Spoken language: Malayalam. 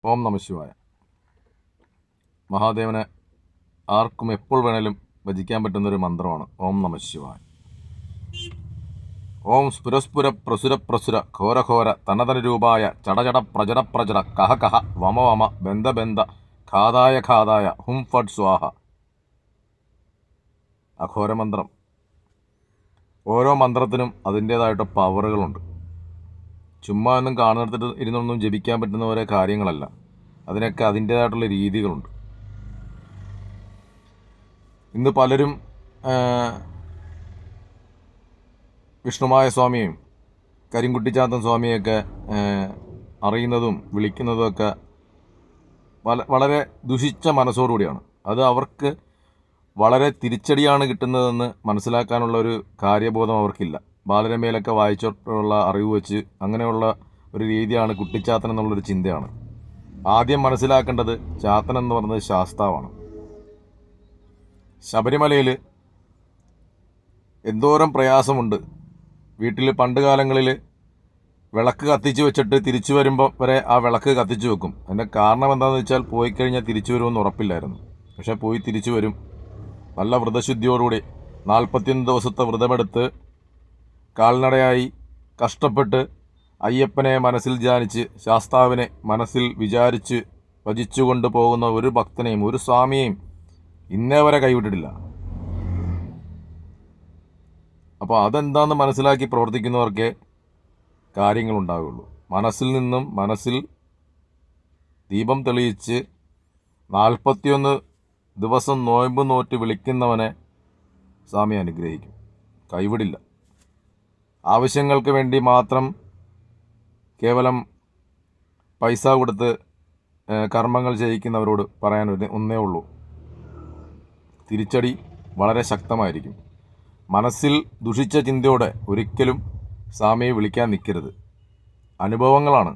ഓം നമ ശിവായ. മഹാദേവനെ ആർക്കും എപ്പോൾ വേണേലും ഭജിക്കാൻ പറ്റുന്നൊരു മന്ത്രമാണ് ഓം നമ ശിവായ. ഓം സ്ഫുരസ്ഫുര പ്രസുര പ്രസുര ഘോരഘോര തനതനരൂപായ ചടചട പ്രചട പ്രചട കഹ കഹ വമ വമ ബന്ധ ബന്ധ ഘാതായ ഘാതായ ഹും ഫട് സ്വാഹ. അഘോരമന്ത്രം. ഓരോ മന്ത്രത്തിനും അതിൻ്റേതായിട്ട് പവറുകളുണ്ട്. ചുമ്മാ ഒന്നും കാണുന്നിടത്തിട്ട് ഇരുന്നൊന്നും ജപിക്കാൻ പറ്റുന്ന ഓരോ കാര്യങ്ങളല്ല, അതിനൊക്കെ അതിൻ്റേതായിട്ടുള്ള രീതികളുണ്ട്. ഇന്ന് പലരും വിഷ്ണുമായ സ്വാമിയെയും കരിങ്കുട്ടിച്ചാത്തൻ സ്വാമിയൊക്കെ അറിയുന്നതും വിളിക്കുന്നതുമൊക്കെ വളരെ ദുഷിച്ച മനസ്സോടുകൂടിയാണ്. അത് അവർക്ക് വളരെ തിരിച്ചടിയാണ് കിട്ടുന്നതെന്ന് മനസ്സിലാക്കാനുള്ള ഒരു കാര്യബോധം അവർക്കില്ല. ബാലരമയിലൊക്കെ വായിച്ചിട്ടുള്ള അറിവ് വെച്ച് അങ്ങനെയുള്ള ഒരു രീതിയാണ് കുട്ടിച്ചാത്തൻ എന്നുള്ളൊരു ചിന്തയാണ്. ആദ്യം മനസ്സിലാക്കേണ്ടത് ചാത്തൻ എന്ന് പറയുന്നത് ശാസ്താവാണ്. ശബരിമലയിൽ എന്തോരം പ്രയാസമുണ്ട്. വീട്ടിൽ പണ്ട് കാലങ്ങളിൽ വിളക്ക് കത്തിച്ച് വെച്ചിട്ട് തിരിച്ചു വരുമ്പോൾ വരെ ആ വിളക്ക് കത്തിച്ചു വെക്കും. അതിൻ്റെ കാരണം എന്താണെന്ന് വെച്ചാൽ പോയി കഴിഞ്ഞാൽ തിരിച്ചു വരുമെന്ന് ഉറപ്പില്ലായിരുന്നു. പക്ഷേ പോയി തിരിച്ചു വരും. നല്ല വ്രതശുദ്ധിയോടുകൂടി 41 ദിവസത്തെ വ്രതമെടുത്ത് കാൽനടയായി കഷ്ടപ്പെട്ട് അയ്യപ്പനെ മനസ്സിൽ ധ്യാനിച്ച് ശാസ്താവിനെ മനസ്സിൽ വിചാരിച്ച് ഭജിച്ചുകൊണ്ട് പോകുന്ന ഒരു ഭക്തനെയും ഒരു സ്വാമിയെയും ഇന്നേ വരെ കൈവിട്ടിട്ടില്ല. അപ്പോൾ അതെന്താണെന്ന് മനസ്സിലാക്കി പ്രവർത്തിക്കുന്നവർക്കേ കാര്യങ്ങളുണ്ടാവുകയുള്ളൂ. മനസ്സിൽ ദീപം തെളിയിച്ച് 41 ദിവസം നോയമ്പ് നോറ്റ് വിളിക്കുന്നവനെ സ്വാമി അനുഗ്രഹിക്കും, കൈവിടില്ല. ആവശ്യങ്ങൾക്ക് വേണ്ടി മാത്രം കേവലം പൈസ കൊടുത്ത് കർമ്മങ്ങൾ ചെയ്യിക്കുന്നവരോട് പറയാൻ ഒന്നേ ഉള്ളൂ, തിരിച്ചടി വളരെ ശക്തമായിരിക്കും. മനസ്സിൽ ദുഷിച്ച ചിന്തയോടെ ഒരിക്കലും സ്വാമിയെ വിളിക്കാൻ നിൽക്കരുത്. അനുഭവങ്ങളാണ്